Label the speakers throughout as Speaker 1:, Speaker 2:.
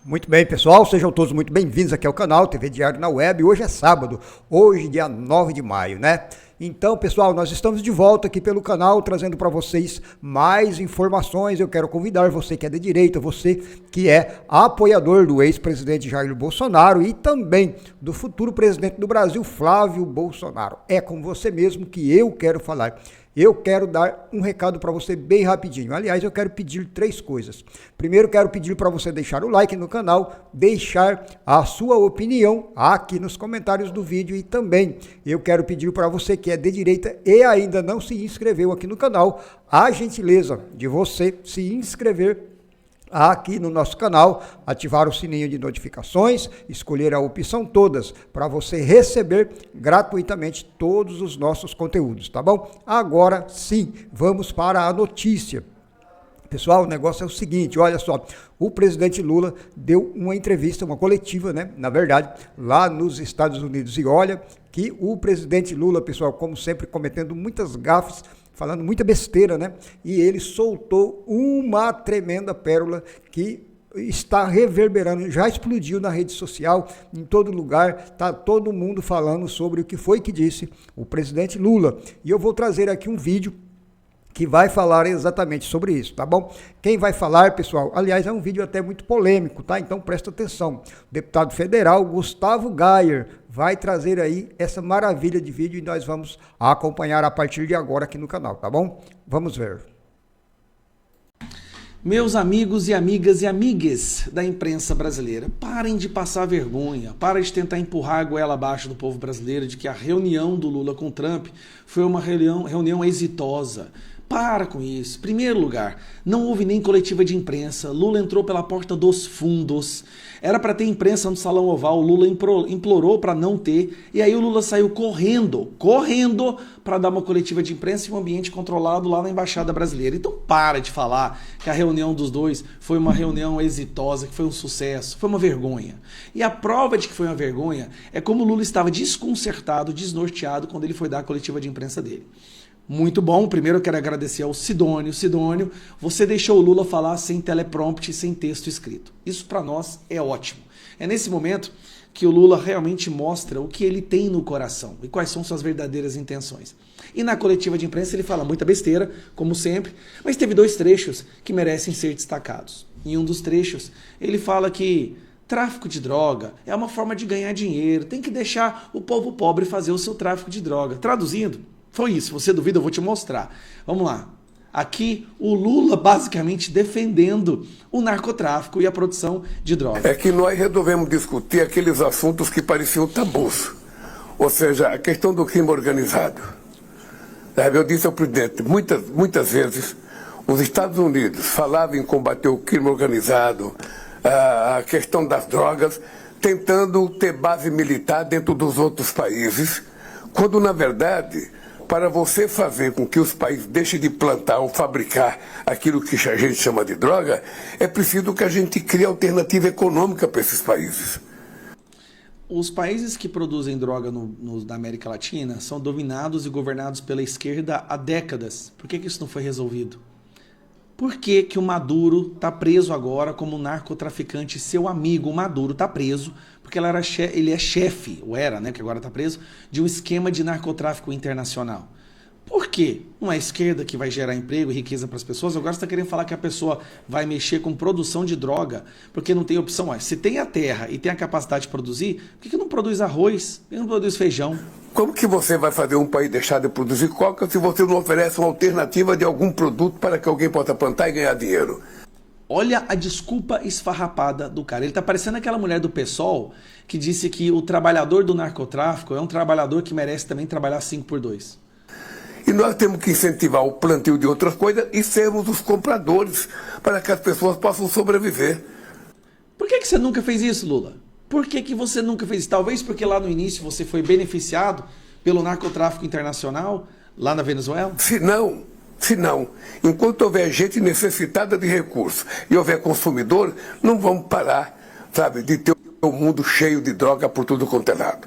Speaker 1: Muito bem, pessoal, sejam todos muito bem-vindos aqui ao canal TV Diário na Web. Hoje é sábado, hoje dia 9 de maio, né? Então, pessoal, nós estamos de volta aqui pelo canal, trazendo para vocês mais informações. Eu quero convidar você que é de direita, você que é apoiador do ex-presidente Jair Bolsonaro e também do futuro presidente do Brasil, Flávio Bolsonaro. É com você mesmo que eu quero falar. Eu quero dar um recado para você bem rapidinho. Aliás, eu quero pedir 3 coisas. Primeiro, quero pedir para você deixar o like no canal, deixar a sua opinião aqui nos comentários do vídeo e também eu quero pedir para você que é de direita e ainda não se inscreveu aqui no canal, a gentileza de você se inscrever aqui no nosso canal, ativar o sininho de notificações, escolher a opção todas para você receber gratuitamente todos os nossos conteúdos, tá bom? Agora sim, vamos para a notícia. Pessoal, o negócio é o seguinte, olha só, o presidente Lula deu uma entrevista, uma coletiva, né, na verdade, lá nos Estados Unidos, e olha que o presidente Lula, pessoal, como sempre, cometendo muitas gafes, falando muita besteira, né? E ele soltou uma tremenda pérola que está reverberando, já explodiu na rede social, em todo lugar, tá todo mundo falando sobre o que foi que disse o presidente Lula. E eu vou trazer aqui um vídeo que vai falar exatamente sobre isso, tá bom? Quem vai falar, pessoal, aliás, é um vídeo até muito polêmico, tá? Então presta atenção. O deputado federal Gustavo Gayer vai trazer aí essa maravilha de vídeo e nós vamos acompanhar a partir de agora aqui no canal, tá bom? Vamos ver.
Speaker 2: Meus amigos e amigas e amigues da imprensa brasileira, parem de passar vergonha, parem de tentar empurrar a goela abaixo do povo brasileiro de que a reunião do Lula com o Trump foi uma reunião exitosa. Para com isso. Primeiro lugar, não houve nem coletiva de imprensa. Lula entrou pela porta dos fundos. Era para ter imprensa no Salão Oval. Lula implorou para não ter. E aí o Lula saiu correndo para dar uma coletiva de imprensa em um ambiente controlado lá na Embaixada Brasileira. Então para de falar que a reunião dos dois foi uma reunião exitosa, que foi um sucesso. Foi uma vergonha. E a prova de que foi uma vergonha é como o Lula estava desconcertado, desnorteado quando ele foi dar a coletiva de imprensa dele. Muito bom, primeiro eu quero agradecer ao Sidônio. Sidônio, você deixou o Lula falar sem teleprompter, sem texto escrito. Isso para nós é ótimo. É nesse momento que o Lula realmente mostra o que ele tem no coração e quais são suas verdadeiras intenções. E na coletiva de imprensa ele fala muita besteira, como sempre, mas teve 2 trechos que merecem ser destacados. Em um dos trechos ele fala que tráfico de droga é uma forma de ganhar dinheiro, tem que deixar o povo pobre fazer o seu tráfico de droga. Traduzindo, foi isso, você duvida, eu vou te mostrar. Vamos lá. Aqui o Lula basicamente defendendo o narcotráfico e a produção de drogas.
Speaker 3: É que nós resolvemos discutir aqueles assuntos que pareciam tabus. Ou seja, a questão do crime organizado. Eu disse ao presidente, muitas vezes, os Estados Unidos falavam em combater o crime organizado, a questão das drogas, tentando ter base militar dentro dos outros países, quando na verdade, para você fazer com que os países deixem de plantar ou fabricar aquilo que a gente chama de droga, é preciso que a gente crie alternativa econômica para esses países.
Speaker 2: Os países que produzem droga na América Latina são dominados e governados pela esquerda há décadas. Por que isso não foi resolvido? Por que que o Maduro está preso agora como narcotraficante? Seu amigo, o Maduro, está preso porque ele é chefe, ou era, né, que agora está preso, de um esquema de narcotráfico internacional. Por quê? Não é a esquerda que vai gerar emprego e riqueza para as pessoas? Agora você está querendo falar que a pessoa vai mexer com produção de droga porque não tem opção. Se tem a terra e tem a capacidade de produzir, por que não produz arroz? Por que não produz feijão?
Speaker 3: Como que você vai fazer um país deixar de produzir coca se você não oferece uma alternativa de algum produto para que alguém possa plantar e ganhar dinheiro?
Speaker 2: Olha a desculpa esfarrapada do cara. Ele tá parecendo aquela mulher do PSOL que disse que o trabalhador do narcotráfico é um trabalhador que merece também trabalhar 5x2.
Speaker 3: E nós temos que incentivar o plantio de outras coisas e sermos os compradores para que as pessoas possam sobreviver.
Speaker 2: Por que você nunca fez isso, Lula? Por que você nunca fez isso? Talvez porque lá no início você foi beneficiado pelo narcotráfico internacional lá na Venezuela?
Speaker 3: Se não, enquanto houver gente necessitada de recursos e houver consumidor, não vamos parar, de ter um mundo cheio de droga por tudo quanto é lado.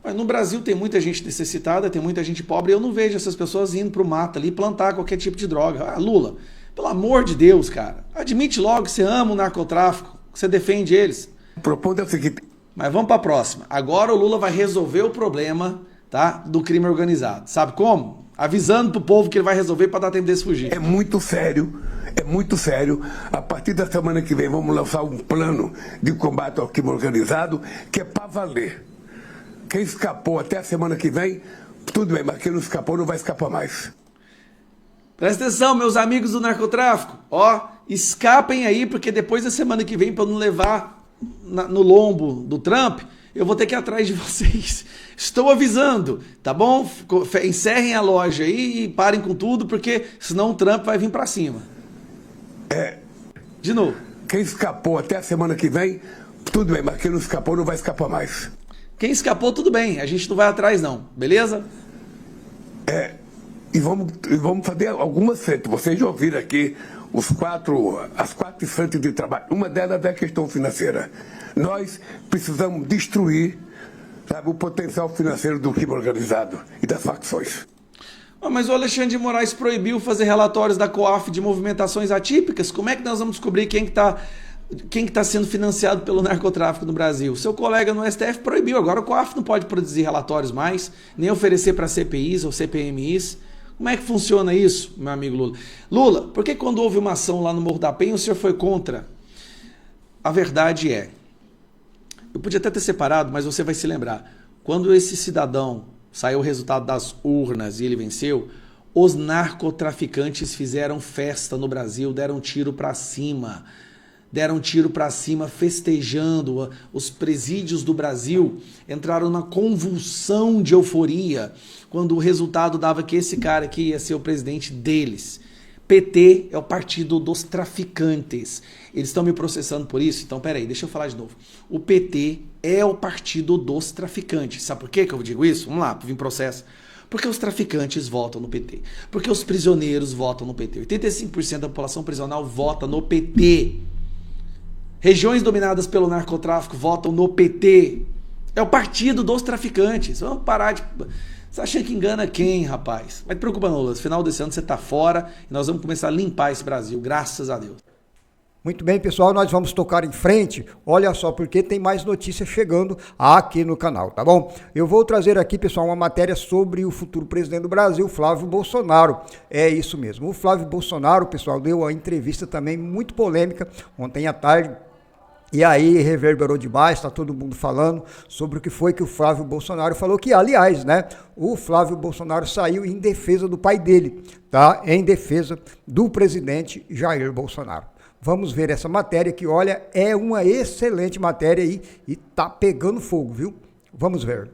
Speaker 2: Mas no Brasil tem muita gente necessitada, tem muita gente pobre, e eu não vejo essas pessoas indo pro mato ali plantar qualquer tipo de droga. Ah, Lula, pelo amor de Deus, cara, admite logo que você ama o narcotráfico, Você defende eles.
Speaker 3: Propondo é o seguinte...
Speaker 2: Mas vamos para a próxima. Agora o Lula vai resolver o problema, tá, do crime organizado. Sabe como? Avisando pro povo que ele vai resolver para dar tempo deles fugir.
Speaker 3: É muito sério. É muito sério. A partir da semana que vem vamos lançar um plano de combate ao crime organizado que é para valer. Quem escapou até a semana que vem, tudo bem, mas quem não escapou não vai escapar mais.
Speaker 2: Presta atenção, meus amigos do narcotráfico. Ó, escapem aí, porque depois da semana que vem, para não levar no lombo do Trump, eu vou ter que ir atrás de vocês. Estou avisando, tá bom? Encerrem a loja aí e parem com tudo, porque senão o Trump vai vir para cima. De novo.
Speaker 3: Quem escapou até a semana que vem, tudo bem, mas quem não escapou não vai escapar mais.
Speaker 2: Quem escapou, tudo bem. A gente não vai atrás não, beleza?
Speaker 3: E vamos fazer algumas frentes. Vocês já ouviram aqui as quatro frentes de trabalho. Uma delas é a questão financeira. Nós precisamos destruir, sabe, o potencial financeiro do crime organizado e das facções.
Speaker 2: Mas o Alexandre de Moraes proibiu fazer relatórios da COAF de movimentações atípicas. Como é que nós vamos descobrir quem que tá sendo financiado pelo narcotráfico no Brasil? Seu colega no STF proibiu. Agora o COAF não pode produzir relatórios mais, nem oferecer para CPIs ou CPMIs. Como é que funciona isso, meu amigo Lula? Lula, por que quando houve uma ação lá no Morro da Penha o senhor foi contra? A verdade é, eu podia até ter separado, mas você vai se lembrar. Quando esse cidadão saiu o resultado das urnas e ele venceu, os narcotraficantes fizeram festa no Brasil, deram tiro para cima. Deram tiro para cima, festejando. Os presídios do Brasil entraram na convulsão de euforia quando o resultado dava que esse cara aqui ia ser o presidente deles. PT é o partido dos traficantes. Eles estão me processando por isso? Então, peraí, deixa eu falar de novo. O PT é o partido dos traficantes. Sabe por que eu digo isso? Vamos lá, vim processo. Porque os traficantes votam no PT. Porque os prisioneiros votam no PT. 85% da população prisional vota no PT. Regiões dominadas pelo narcotráfico votam no PT. É o partido dos traficantes. Vamos parar de... Você acha que engana quem, rapaz? Mas não preocupa não, Lula. No final desse ano você tá fora e nós vamos começar a limpar esse Brasil, graças a Deus.
Speaker 1: Muito bem, pessoal, nós vamos tocar em frente. Olha só, porque tem mais notícias chegando aqui no canal, tá bom? Eu vou trazer aqui, pessoal, uma matéria sobre o futuro presidente do Brasil, Flávio Bolsonaro. É isso mesmo. O Flávio Bolsonaro, pessoal, deu uma entrevista também muito polêmica ontem à tarde. E aí reverberou demais, está todo mundo falando sobre o que foi que o Flávio Bolsonaro falou, que aliás, né, o Flávio Bolsonaro saiu em defesa do pai dele, tá? Em defesa do presidente Jair Bolsonaro. Vamos ver essa matéria que, olha, é uma excelente matéria aí e tá pegando fogo, viu? Vamos ver.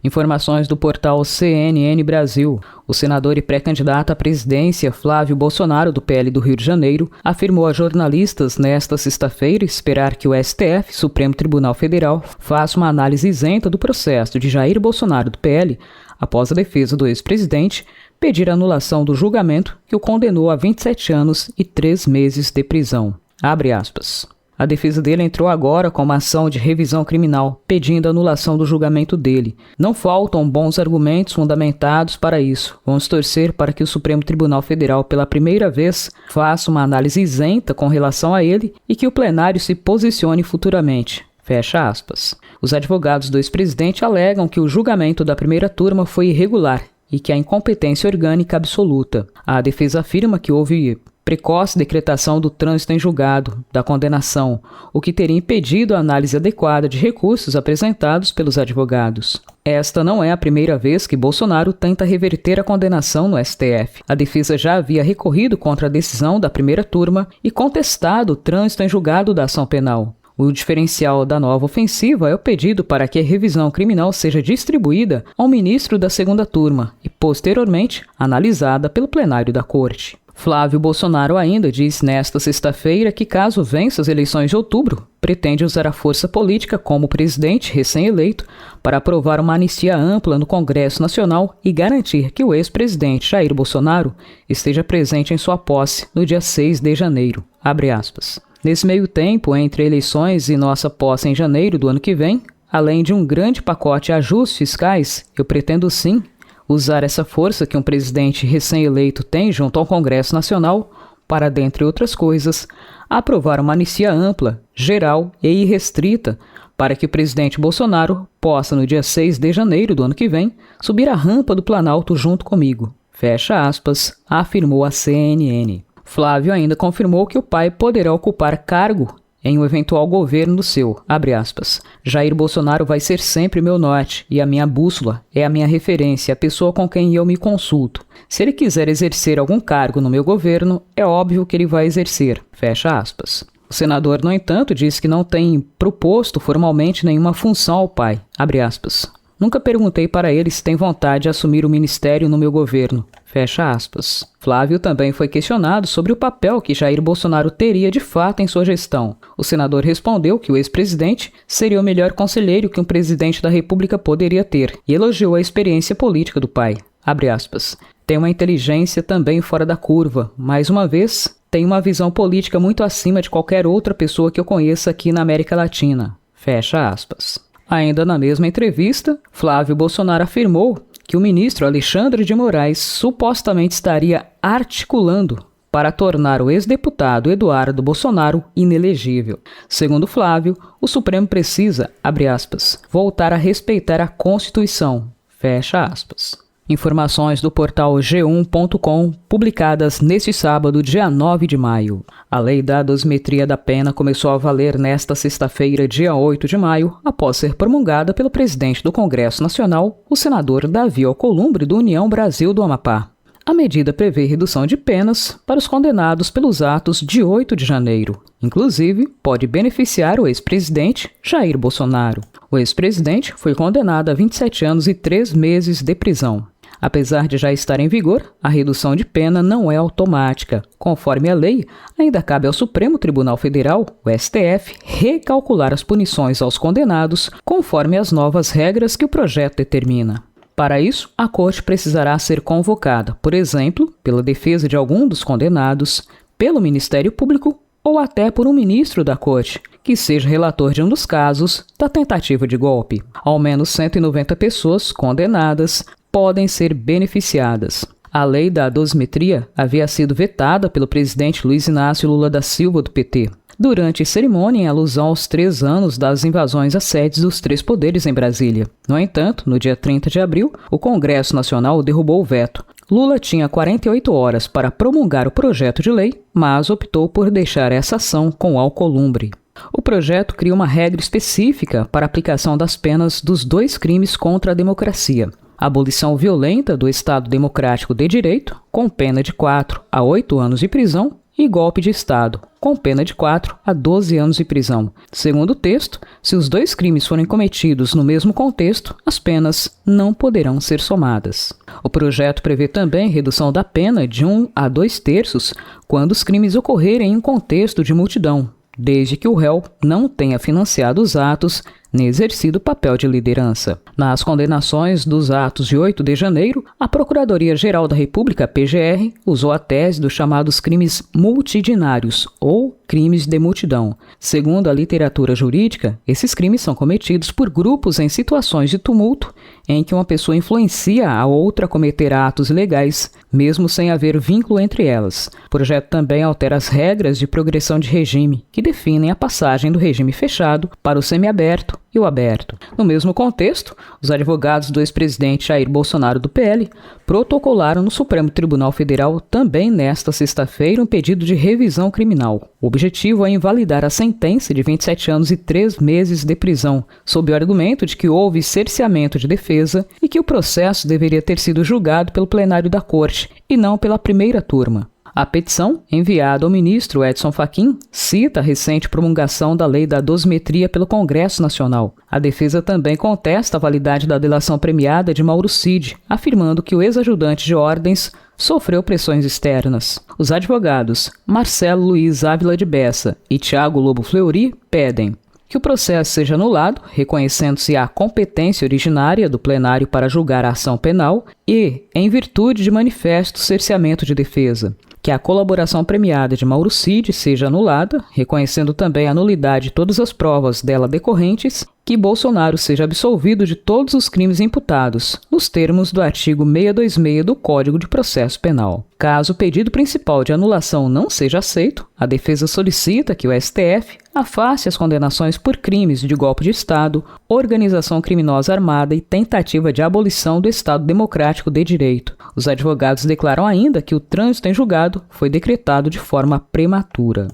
Speaker 4: Informações do portal CNN Brasil. O senador e pré-candidato à presidência Flávio Bolsonaro, do PL do Rio de Janeiro, afirmou a jornalistas nesta sexta-feira esperar que o STF, Supremo Tribunal Federal, faça uma análise isenta do processo de Jair Bolsonaro, do PL, após a defesa do ex-presidente pedir a anulação do julgamento que o condenou a 27 anos e 3 meses de prisão. Abre aspas. A defesa dele entrou agora com uma ação de revisão criminal, pedindo a anulação do julgamento dele. Não faltam bons argumentos fundamentados para isso. Vamos torcer para que o Supremo Tribunal Federal, pela primeira vez, faça uma análise isenta com relação a ele e que o plenário se posicione futuramente. Fecha aspas. Os advogados do ex-presidente alegam que o julgamento da primeira turma foi irregular e que há incompetência orgânica absoluta. A defesa afirma que houve precoce decretação do trânsito em julgado da condenação, o que teria impedido a análise adequada de recursos apresentados pelos advogados. Esta não é a primeira vez que Bolsonaro tenta reverter a condenação no STF. A defesa já havia recorrido contra a decisão da primeira turma e contestado o trânsito em julgado da ação penal. O diferencial da nova ofensiva é o pedido para que a revisão criminal seja distribuída ao ministro da segunda turma e, posteriormente, analisada pelo plenário da Corte. Flávio Bolsonaro ainda disse nesta sexta-feira que, caso vença as eleições de outubro, pretende usar a força política como presidente recém-eleito para aprovar uma anistia ampla no Congresso Nacional e garantir que o ex-presidente Jair Bolsonaro esteja presente em sua posse no dia 6 de janeiro. Abre aspas. Nesse meio tempo, entre eleições e nossa posse em janeiro do ano que vem, além de um grande pacote de ajustes fiscais, eu pretendo sim usar essa força que um presidente recém-eleito tem junto ao Congresso Nacional para, dentre outras coisas, aprovar uma anistia ampla, geral e irrestrita para que o presidente Bolsonaro possa, no dia 6 de janeiro do ano que vem, subir a rampa do Planalto junto comigo. Fecha aspas, afirmou a CNN. Flávio ainda confirmou que o pai poderá ocupar cargo em um eventual governo do seu, abre aspas. Jair Bolsonaro vai ser sempre meu norte e a minha bússola é a minha referência, a pessoa com quem eu me consulto. Se ele quiser exercer algum cargo no meu governo, é óbvio que ele vai exercer, fecha aspas. O senador, no entanto, disse que não tem proposto formalmente nenhuma função ao pai, abre aspas. Nunca perguntei para ele se tem vontade de assumir o ministério no meu governo. Fecha aspas. Flávio também foi questionado sobre o papel que Jair Bolsonaro teria de fato em sua gestão. O senador respondeu que o ex-presidente seria o melhor conselheiro que um presidente da República poderia ter e elogiou a experiência política do pai. Abre aspas. Tem uma inteligência também fora da curva. Mais uma vez, tem uma visão política muito acima de qualquer outra pessoa que eu conheça aqui na América Latina. Fecha aspas. Ainda na mesma entrevista, Flávio Bolsonaro afirmou que o ministro Alexandre de Moraes supostamente estaria articulando para tornar o ex-deputado Eduardo Bolsonaro inelegível. Segundo Flávio, o Supremo precisa, abre aspas, voltar a respeitar a Constituição, fecha aspas. Informações do portal G1.com, publicadas neste sábado, dia 9 de maio. A lei da dosimetria da pena começou a valer nesta sexta-feira, dia 8 de maio, após ser promulgada pelo presidente do Congresso Nacional, o senador Davi Alcolumbre, do União Brasil do Amapá. A medida prevê redução de penas para os condenados pelos atos de 8 de janeiro. Inclusive, pode beneficiar o ex-presidente Jair Bolsonaro. O ex-presidente foi condenado a 27 anos e 3 meses de prisão. Apesar de já estar em vigor, a redução de pena não é automática. Conforme a lei, ainda cabe ao Supremo Tribunal Federal, o STF, recalcular as punições aos condenados conforme as novas regras que o projeto determina. Para isso, a Corte precisará ser convocada, por exemplo, pela defesa de algum dos condenados, pelo Ministério Público ou até por um ministro da Corte, que seja relator de um dos casos da tentativa de golpe. Ao menos 190 pessoas condenadas podem ser beneficiadas. A lei da dosimetria havia sido vetada pelo presidente Luiz Inácio Lula da Silva, do PT, durante cerimônia em alusão aos 3 anos das invasões às sedes dos 3 poderes em Brasília. No entanto, no dia 30 de abril, o Congresso Nacional derrubou o veto. Lula tinha 48 horas para promulgar o projeto de lei, mas optou por deixar essa ação com Alcolumbre. O projeto cria uma regra específica para a aplicação das penas dos 2 crimes contra a democracia: abolição violenta do Estado Democrático de Direito, com pena de 4 a 8 anos de prisão, e golpe de Estado, com pena de 4 a 12 anos de prisão. Segundo o texto, se os 2 crimes forem cometidos no mesmo contexto, as penas não poderão ser somadas. O projeto prevê também redução da pena de 1 a 2/3 quando os crimes ocorrerem em um contexto de multidão, desde que o réu não tenha financiado os atos nem exercido papel de liderança. Nas condenações dos atos de 8 de janeiro, a Procuradoria-Geral da República, PGR, usou a tese dos chamados crimes multidinários ou crimes de multidão. Segundo a literatura jurídica, esses crimes são cometidos por grupos em situações de tumulto em que uma pessoa influencia a outra a cometer atos ilegais, mesmo sem haver vínculo entre elas. O projeto também altera as regras de progressão de regime, que definem a passagem do regime fechado para o semiaberto e o aberto. No mesmo contexto, os advogados do ex-presidente Jair Bolsonaro, do PL, protocolaram no Supremo Tribunal Federal também nesta sexta-feira um pedido de revisão criminal. O objetivo é invalidar a sentença de 27 anos e 3 meses de prisão, sob o argumento de que houve cerceamento de defesa e que o processo deveria ter sido julgado pelo plenário da Corte e não pela primeira turma. A petição, enviada ao ministro Edson Fachin, cita a recente promulgação da lei da dosimetria pelo Congresso Nacional. A defesa também contesta a validade da delação premiada de Mauro Cid, afirmando que o ex-ajudante de ordens sofreu pressões externas. Os advogados Marcelo Luiz Ávila de Bessa e Thiago Lobo Fleury pedem que o processo seja anulado, reconhecendo-se a competência originária do plenário para julgar a ação penal e, em virtude de manifesto cerceamento de defesa, que a colaboração premiada de Mauro Cid seja anulada, reconhecendo também a nulidade de todas as provas dela decorrentes, que Bolsonaro seja absolvido de todos os crimes imputados, nos termos do artigo 626 do Código de Processo Penal. Caso o pedido principal de anulação não seja aceito, a defesa solicita que o STF afaste as condenações por crimes de golpe de Estado, organização criminosa armada e tentativa de abolição do Estado Democrático de Direito. Os advogados declaram ainda que o trânsito em julgado foi decretado de forma prematura.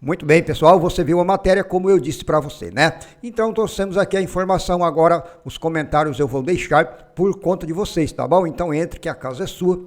Speaker 1: Muito bem, pessoal, você viu a matéria como eu disse para você, né? Então, trouxemos aqui a informação, agora os comentários eu vou deixar por conta de vocês, tá bom? Então, entre que a casa é sua.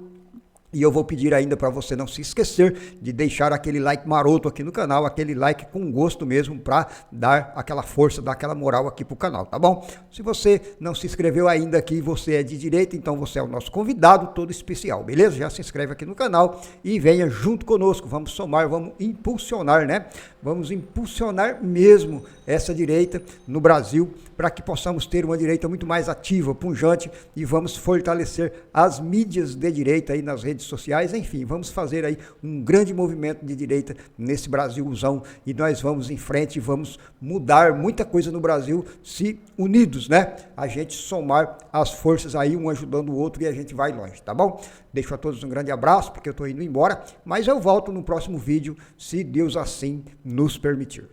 Speaker 1: E eu vou pedir ainda para você não se esquecer de deixar aquele like maroto aqui no canal, aquele like com gosto mesmo, para dar aquela força, dar aquela moral aqui pro canal, tá bom? Se você não se inscreveu ainda aqui, você é de direita, então você é o nosso convidado todo especial, beleza? Já se inscreve aqui no canal e venha junto conosco, vamos somar, vamos impulsionar, né? Vamos impulsionar mesmo essa direita no Brasil, para que possamos ter uma direita muito mais ativa, pujante, e vamos fortalecer as mídias de direita aí nas redes sociais, enfim, vamos fazer aí um grande movimento de direita nesse Brasilzão, e nós vamos em frente, vamos mudar muita coisa no Brasil, se unidos, né? A gente somar as forças aí, um ajudando o outro, e a gente vai longe, tá bom? Deixo a todos um grande abraço, porque eu tô indo embora, mas eu volto no próximo vídeo, se Deus assim nos permitir.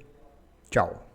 Speaker 1: Tchau.